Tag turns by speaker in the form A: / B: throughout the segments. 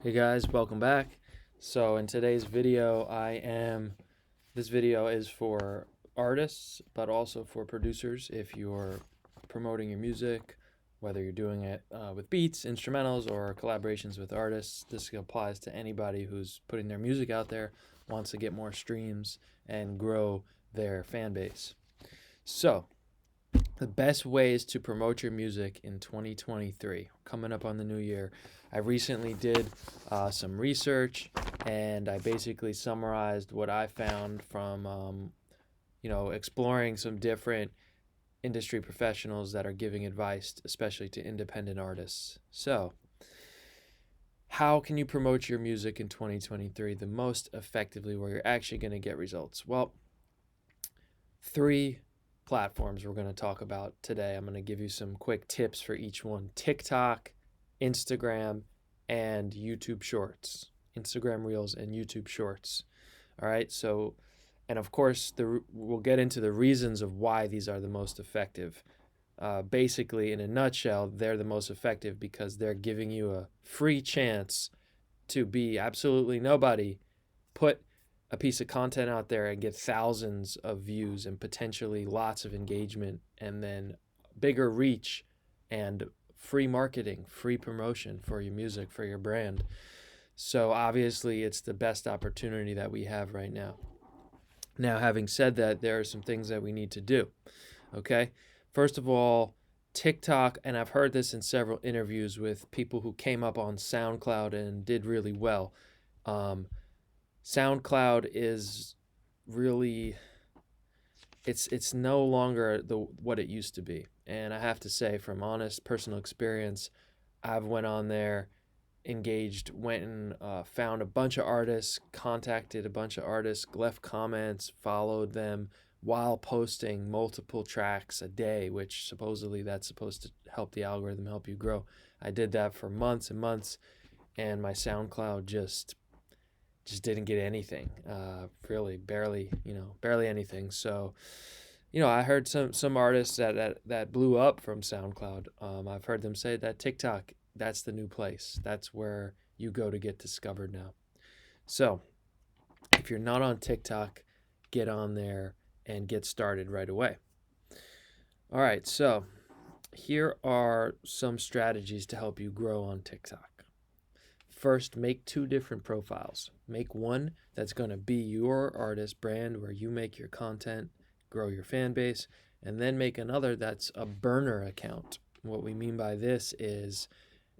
A: Hey guys, welcome back. So in today's video, this video is for artists, but also for producers. If you're promoting your music, whether you're doing it with beats, instrumentals, or collaborations with artists, this applies to anybody who's putting their music out there, wants to get more streams and grow their fan base. So the best ways to promote your music in 2023, coming up on the new year. I recently did some research, and I basically summarized what I found from exploring some different industry professionals that are giving advice, especially to independent artists. So how can you promote your music in 2023 the most effectively, where you're actually going to get results? Well, three platforms we're going to talk about today. I'm going to give you some quick tips for each one: TikTok, Instagram, and YouTube Shorts. Instagram Reels and YouTube Shorts. All right. So, and of course, we'll get into the reasons of why these are the most effective. Basically, in a nutshell, they're the most effective because they're giving you a free chance to be absolutely nobody, put a piece of content out there and get thousands of views and potentially lots of engagement, and then bigger reach and free marketing, free promotion for your music, for your brand. So obviously it's the best opportunity that we have right now. Now, having said that, there are some things that we need to do. Okay. First of all, TikTok, and I've heard this in several interviews with people who came up on SoundCloud and did really well. Um, SoundCloud is really, it's no longer the what it used to be. And I have to say, from honest personal experience, I've went on there, engaged, went and found a bunch of artists, contacted a bunch of artists, left comments, followed them while posting multiple tracks a day, which supposedly that's supposed to help the algorithm, help you grow. I did that for months and months, and my SoundCloud just didn't get anything, really barely anything. So I heard some artists that blew up from SoundCloud. I've heard them say that TikTok, that's the new place, that's where you go to get discovered now. So if you're not on TikTok, get on there and get started right away. All right, so here are some strategies to help you grow on TikTok. First, make two different profiles. Make one that's going to be your artist brand, where you make your content, grow your fan base, and then make another that's a burner account. What we mean by this is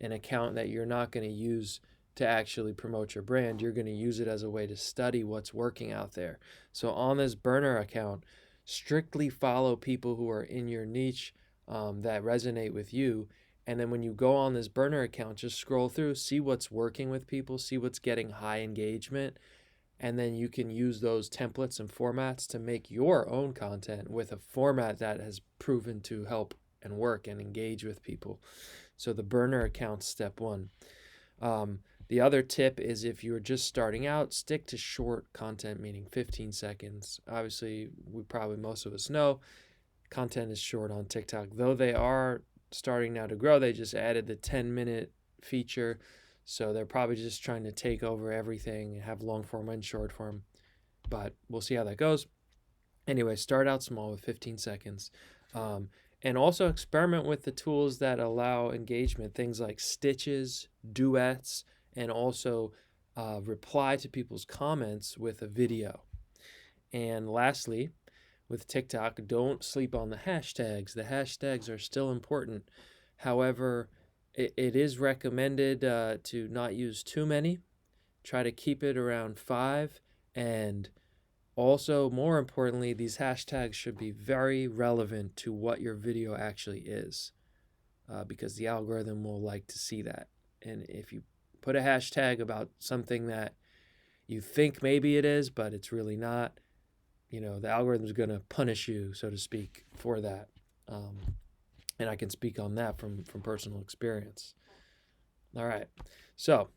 A: an account that you're not going to use to actually promote your brand. You're going to use it as a way to study what's working out there. So on this burner account, strictly follow people who are in your niche, that resonate with you. And then when you go on this burner account, just scroll through, see what's working with people, see what's getting high engagement. And then you can use those templates and formats to make your own content with a format that has proven to help and work and engage with people. So the burner account's step one. The other tip is, if you're just starting out, stick to short content, meaning 15 seconds. Obviously, most of us know content is short on TikTok, though they are starting now to grow. They just added the 10-minute feature. So they're probably just trying to take over everything and have long form and short form. But we'll see how that goes. Anyway, start out small with 15 seconds. And also experiment with the tools that allow engagement, things like stitches, duets, and also reply to people's comments with a video. And lastly, with TikTok, don't sleep on the hashtags. The hashtags are still important. However, it is recommended to not use too many. Try to keep it around 5. And also, more importantly, these hashtags should be very relevant to what your video actually is, because the algorithm will like to see that. And if you put a hashtag about something that you think maybe it is, but it's really not, the algorithm is going to punish you, so to speak, for that. And I can speak on that from personal experience. All right. So,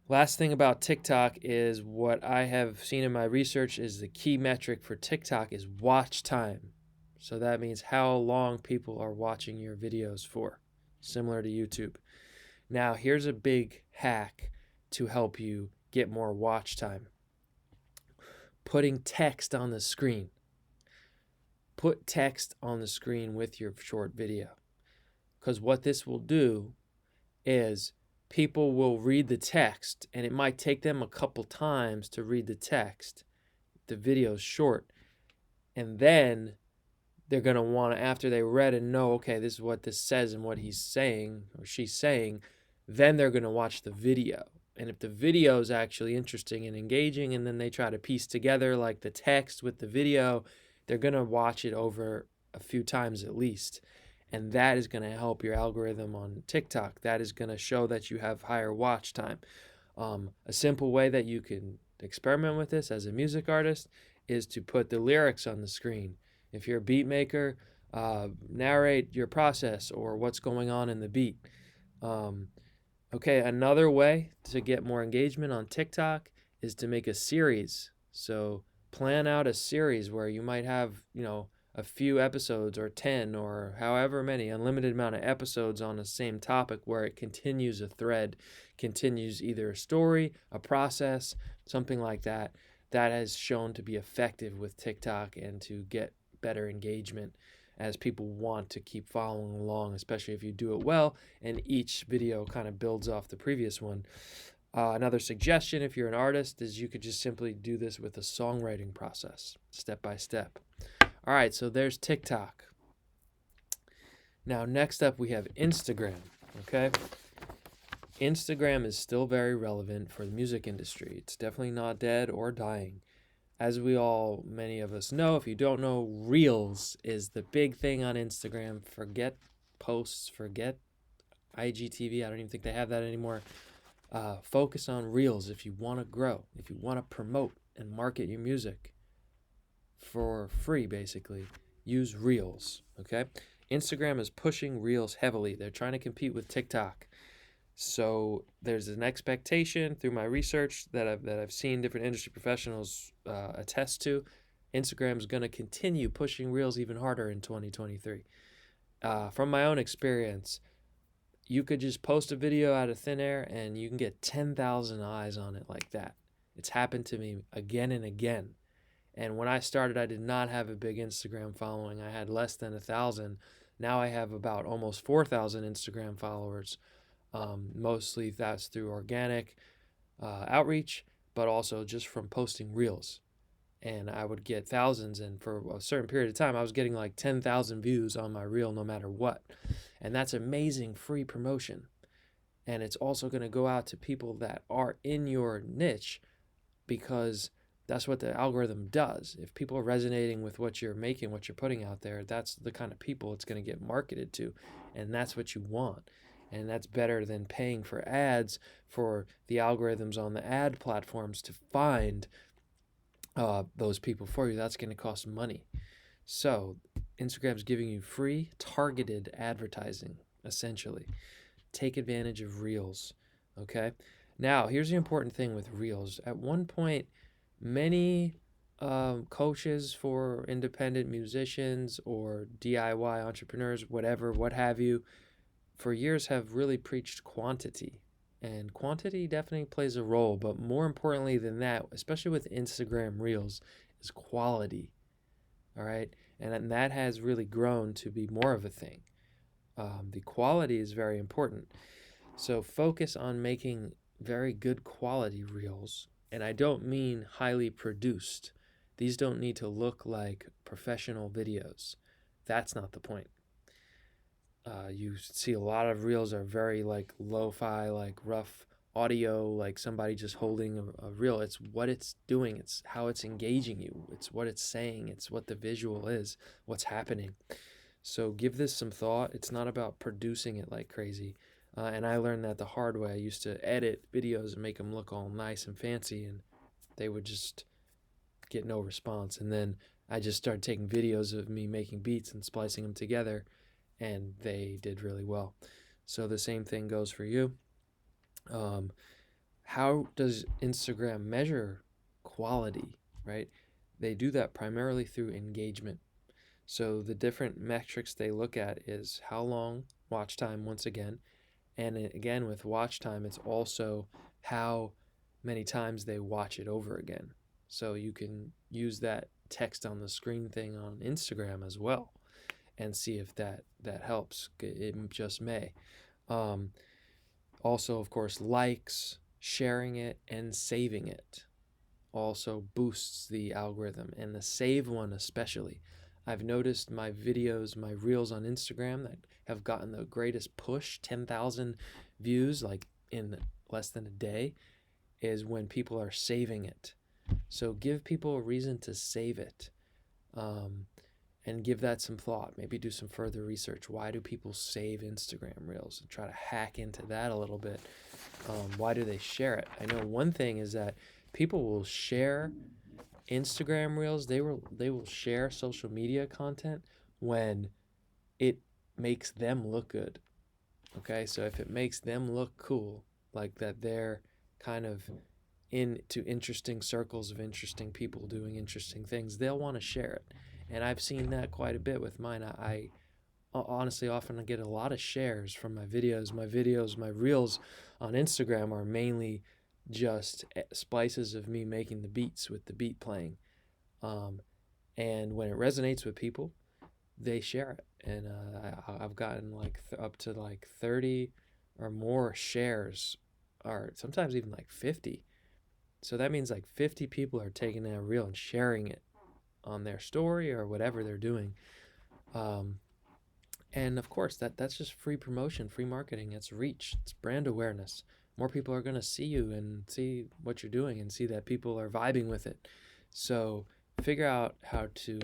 A: last thing about TikTok is, what I have seen in my research is the key metric for TikTok is watch time. So that means how long people are watching your videos for, similar to YouTube. Now, here's a big hack to help you get more watch time. Putting text on the screen. Put text on the screen with your short video. Because what this will do is people will read the text, and it might take them a couple times to read the text. The video's short. And then they're going to want to, after they read and know, okay, this is what this says and what he's saying or she's saying, then they're going to watch the video. And if the video is actually interesting and engaging, and then they try to piece together like the text with the video, they're going to watch it over a few times at least. And that is going to help your algorithm on TikTok. That is going to show that you have higher watch time. A simple way that you can experiment with this as a music artist is to put the lyrics on the screen. If you're a beat maker, narrate your process or what's going on in the beat. Okay, another way to get more engagement on TikTok is to make a series. So plan out a series where you might have, a few episodes or 10 or however many, unlimited amount of episodes on the same topic where it continues a thread, continues either a story, a process, something like that. That has shown to be effective with TikTok and to get better engagement as people want to keep following along, especially if you do it well and each video kind of builds off the previous one. Another suggestion, if you're an artist, is you could just simply do this with a songwriting process, step by step. All right, so there's TikTok. Now, next up, we have Instagram, okay? Instagram is still very relevant for the music industry. It's definitely not dead or dying. As many of us know, if you don't know, Reels is the big thing on Instagram. Forget posts, forget IGTV. I don't even think they have that anymore. Focus on Reels if you want to grow, if you want to promote and market your music for free, basically. Use Reels, okay? Instagram is pushing Reels heavily. They're trying to compete with TikTok. So there's an expectation through my research that I've seen different industry professionals attest to. Instagram is going to continue pushing Reels even harder in 2023. From my own experience, you could just post a video out of thin air and you can get 10,000 eyes on it like that. It's happened to me again and again. And when I started, I did not have a big Instagram following. I had less than 1,000. Now I have about almost 4,000 Instagram followers. Mostly that's through organic outreach, but also just from posting Reels. And I would get thousands, and for a certain period of time, I was getting like 10,000 views on my Reel no matter what. And that's amazing free promotion. And it's also going to go out to people that are in your niche, because that's what the algorithm does. If people are resonating with what you're making, what you're putting out there, that's the kind of people it's going to get marketed to. And that's what you want. And that's better than paying for ads for the algorithms on the ad platforms to find those people for you. That's going to cost money. So Instagram's giving you free targeted advertising, essentially. Take advantage of Reels, okay? Now, here's the important thing with Reels. At one point, many coaches for independent musicians or DIY entrepreneurs, whatever, what have you, for years have really preached quantity. And quantity definitely plays a role, but more importantly than that, especially with Instagram Reels, is quality. All right? And that has really grown to be more of a thing. The quality is very important. So focus on making very good quality Reels. And I don't mean highly produced. These don't need to look like professional videos. That's not the point. You see a lot of Reels are very like lo-fi, like rough audio, like somebody just holding a reel. It's what it's doing. It's how it's engaging you. It's what it's saying. It's what the visual is, what's happening. So give this some thought. It's not about producing it like crazy. And I learned that the hard way. I used to edit videos and make them look all nice and fancy, and they would just get no response. And then I just started taking videos of me making beats and splicing them together, and they did really well. So the same thing goes for you. How does Instagram measure quality, right? They do that primarily through engagement. So the different metrics they look at is how long watch time, once again, And again, with watch time, it's also how many times they watch it over again. So you can use that text on the screen thing on Instagram as well and see if that helps. It just may. Um, Also, of course, likes, sharing it, and saving it also boosts the algorithm, and the save one especially. I've noticed my videos, my reels on Instagram that have gotten the greatest push, 10,000 views like in less than a day, is when people are saving it. So give people a reason to save it. Um, and give that some thought. Maybe do some further research. Why do people save Instagram Reels? And try to hack into that a little bit. Why do they share it? I know one thing is that people will share Instagram Reels. They will share social media content when it makes them look good. Okay, so if it makes them look cool, like that they're kind of into interesting circles of interesting people doing interesting things, they'll want to share it. And I've seen that quite a bit with mine. I honestly often get a lot of shares from my videos. My reels on Instagram are mainly just splices of me making the beats with the beat playing. Um, and when it resonates with people, they share it. And I've gotten like up to like 30 or more shares, or sometimes even like 50. So that means like 50 people are taking that reel and sharing it on their story or whatever they're doing. Um, and of course, that's just free promotion, free marketing. It's reach, it's brand awareness. More people are going to see you and see what you're doing and see that people are vibing with it. So figure out how to,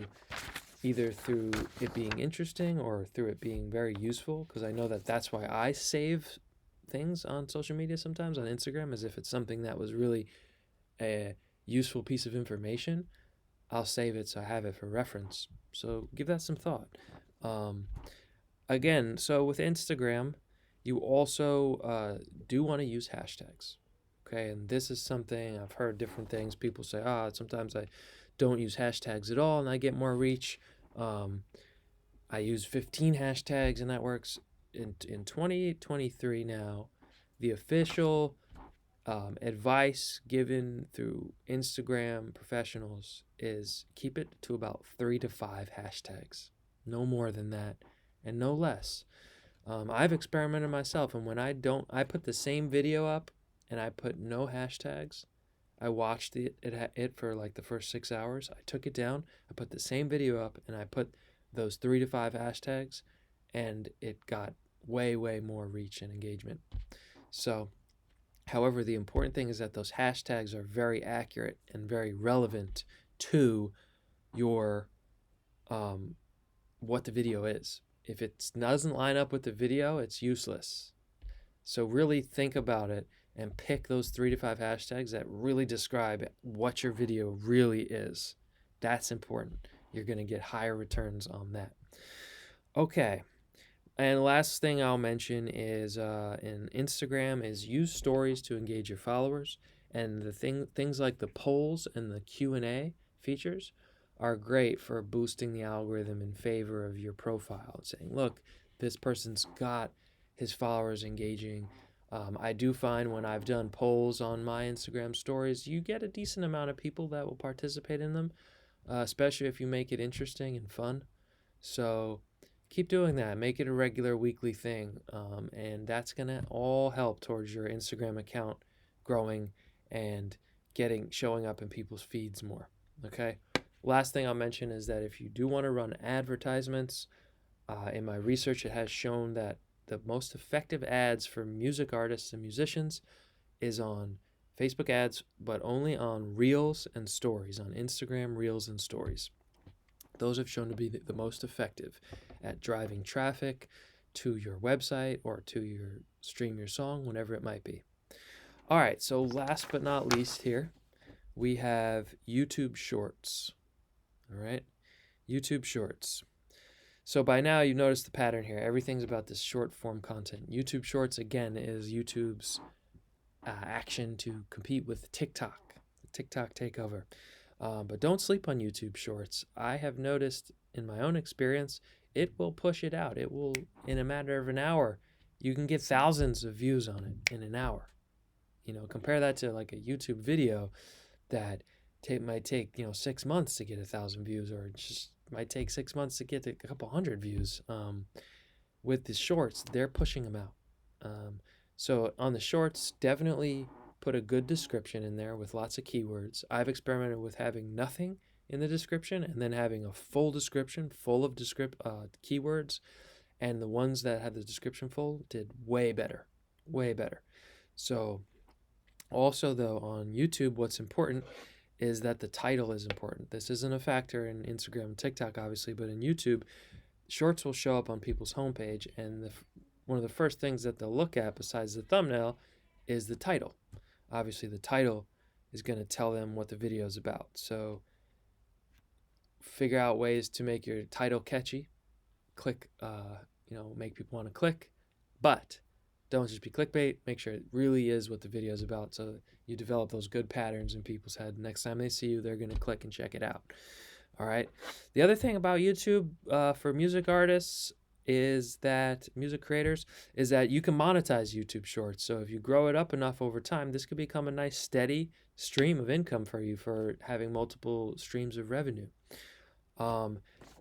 A: either through it being interesting or through it being very useful, because I know that that's why I save things on social media sometimes on Instagram, as if it's something that was really a useful piece of information. I'll save it so I have it for reference. So give that some thought. Um, Again, so with Instagram, you also do want to use hashtags. Okay, and this is something I've heard different things. People say, sometimes I don't use hashtags at all and I get more reach. Um, I use 15 hashtags and that works. In 2023 now, the official advice given through Instagram professionals is keep it to about 3 to 5 hashtags, no more than that, and no less. I've experimented myself, and when I put the same video up and I put no hashtags. I watched it for like the first 6 hours. I took it down. I put the same video up, and I put those 3 to 5 hashtags, and it got way, way more reach and engagement. So, however, the important thing is that those hashtags are very accurate and very relevant to your what the video is. If it doesn't line up with the video, it's useless. So really think about it and pick those 3 to 5 hashtags that really describe what your video really is. That's important. You're going to get higher returns on that. Okay. And last thing I'll mention is in Instagram is use stories to engage your followers, and things like the polls and the Q&A features are great for boosting the algorithm in favor of your profile and saying, look, this person's got his followers engaging. I do find when I've done polls on my Instagram stories, you get a decent amount of people that will participate in them, especially if you make it interesting and fun. So keep doing that. Make it a regular weekly thing. And that's going to all help towards your Instagram account growing and showing up in people's feeds more. Okay. Last thing I'll mention is that if you do want to run advertisements, in my research, it has shown that the most effective ads for music artists and musicians is on Facebook ads, but only on Reels and Stories, on Instagram Reels and Stories. Those have shown to be the most effective at driving traffic to your website or to your stream your song, whenever it might be. All right, so last but not least here, we have YouTube Shorts. All right, YouTube Shorts. So by now you've noticed the pattern here. Everything's about this short form content. YouTube Shorts, again, is YouTube's action to compete with TikTok, the TikTok takeover. But don't sleep on YouTube Shorts. I have noticed in my own experience, it will push it out. It will, in a matter of an hour, you can get thousands of views on it in an hour. Compare that to like a YouTube video that might take 6 months to get 1,000 views, or just might take 6 months to get a couple hundred views. With the shorts, they're pushing them out. So on the shorts, definitely put a good description in there with lots of keywords. I've experimented with having nothing in the description and then having a full description full of keywords, and the ones that had the description full did way better. So also, though, on YouTube, what's important is that the title is important. This isn't a factor in Instagram and TikTok, obviously, but in YouTube, shorts will show up on people's homepage, and one of the first things that they'll look at besides the thumbnail is the title. Obviously, the title is going to tell them what the video is about. So figure out ways to make your title catchy. Make people want to click, but don't just be clickbait. Make sure it really is what the video is about, so you develop those good patterns in people's head. Next time they see you, they're going to click and check it out. All right. The other thing about YouTube for music artists music creators, is that you can monetize YouTube Shorts. So if you grow it up enough over time, this could become a nice steady stream of income for you for having multiple streams of revenue.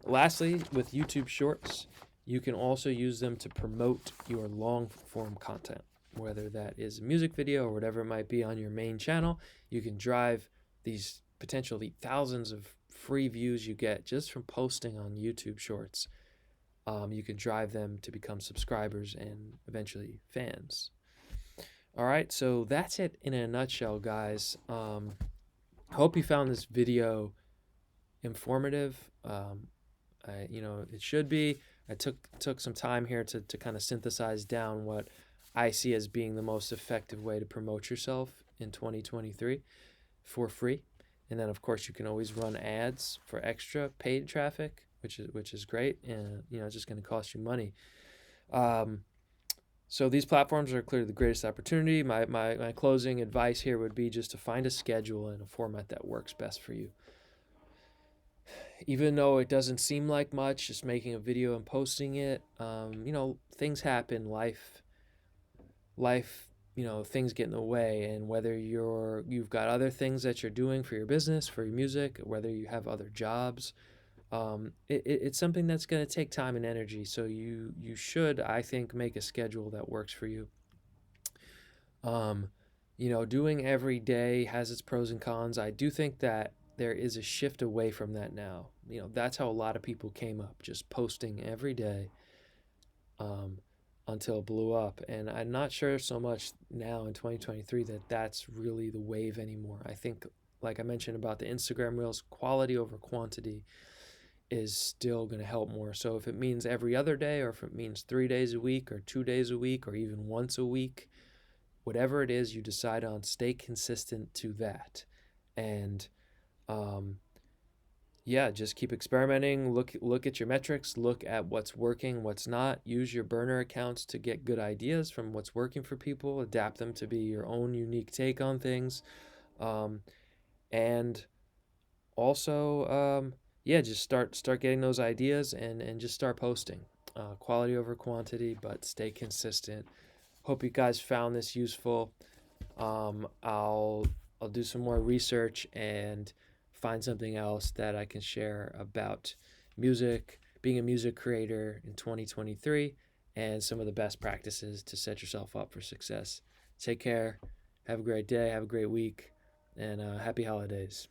A: Lastly, with YouTube Shorts, you can also use them to promote your long form content, whether that is a music video or whatever it might be on your main channel. You can drive these potentially thousands of free views you get just from posting on YouTube Shorts. You can drive them to become subscribers and eventually fans. All right, so that's it in a nutshell, guys. Hope you found this video informative. It should be. I took some time here to kind of synthesize down what I see as being the most effective way to promote yourself in 2023 for free. And then, of course, you can always run ads for extra paid traffic, which is great, and it's just going to cost you money. So these platforms are clearly the greatest opportunity. My closing advice here would be just to find a schedule and a format that works best for you. Even though it doesn't seem like much, just making a video and posting it, things happen, life, things get in the way, and whether you've got other things that you're doing for your business, for your music, whether you have other jobs, it's something that's going to take time and energy. So you should, I think, make a schedule that works for you. Doing every day has its pros and cons. I do think that there is a shift away from that now. That's how a lot of people came up, just posting every day until it blew up. And I'm not sure so much now in 2023 that that's really the wave anymore. I think, like I mentioned about the Instagram Reels, quality over quantity is still going to help more. So if it means every other day, or if it means 3 days a week or 2 days a week or even once a week, whatever it is you decide on, stay consistent to that. And just keep experimenting. Look at your metrics, look at what's working, what's not. Use your burner accounts to get good ideas from what's working for people, adapt them to be your own unique take on things. And also just start getting those ideas and just start posting. Quality over quantity, but stay consistent. Hope you guys found this useful. I'll do some more research and find something else that I can share about music, being a music creator in 2023, and some of the best practices to set yourself up for success. Take care. Have a great day. Have a great week. And happy holidays.